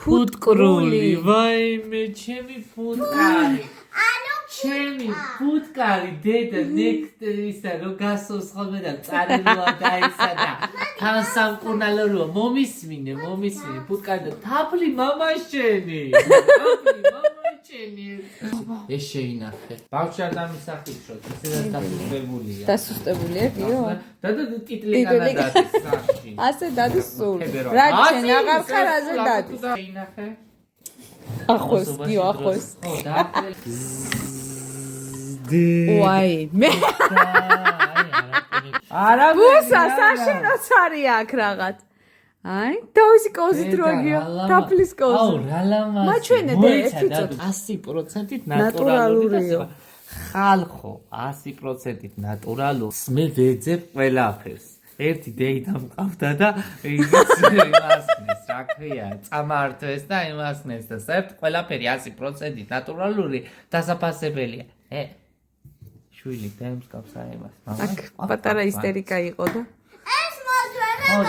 ფუტკრული, ვაიმე, ჩემი ფუტკარი. ჩემი ფუტკარი, დედა, ისა რომ გასოს ხოლმე და წარელოა და ისა და თან სამკურნალო რო მომისმინე, ფუტკარი და თაფლი მამაშენი. ეს შეინახე. ბავშვი არ დამისახიშო, ისედაც დასუსტებულია. დასუსტებულია, გიო? და ტიტლიგანა დადის სახში. ასე დადის სულ. რა ჩვენ აღარ ხარ აზე დადის. შეინახე. ახოს, გიო, ახოს. ხო, და ვაი, მე არა ბუსა საშენოც არის აქ რაღაც. აი, თავისი კოზით როგიო, თაფლის კოზი. აუ, რა ლამაზი. მაჩვენე და ერთი წუთი. 100%-ით ნატურალურია. ხალხო, 100%-ით ნატურალური. მე ვეძებ ყველაფერს. ერთი დეიდა მყავდა და იმასნეს, რა ქვია, წამართვეს და იმასნეს და საერთოდ ყველაფერი 100%-ით ნატურალური დასაფასებელია. შვილი დემსკავს აიმას. აქ პატარა ისტერიკა იყო და ეს მოძვერება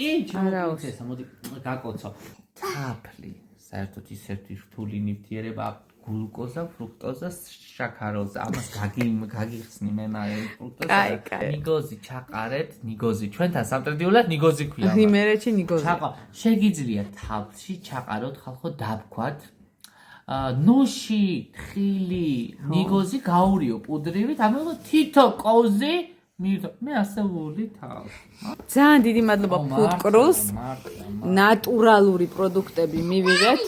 პრინცესა, მოდი გაკოცო. თაფლი, საერთოდ ის ერთი რთული ნივთიერება, გლუკოზა, ფრუქტოზა, შაქაროზა. ამას გაგიხსნი მენაე ფრუქტოზა. ნიგოზი ჩაყარეთ, ნიგოზი. ჩვენთან სამტრედიულად ნიგოზი ქვია. ღიმერეთში ნიგოზი. შეგიძლია თაფლში ჩაყაროთ ხალხო დაბქვათ. ნუში, თხილი, ნიგოზი გაურიო პუდრივით, ამიტომ თითო კოზი მე ასეული თავს. ძალიან დიდი მადლობა ფუტკრულს. ნატურალური პროდუქტები მივიღეთ.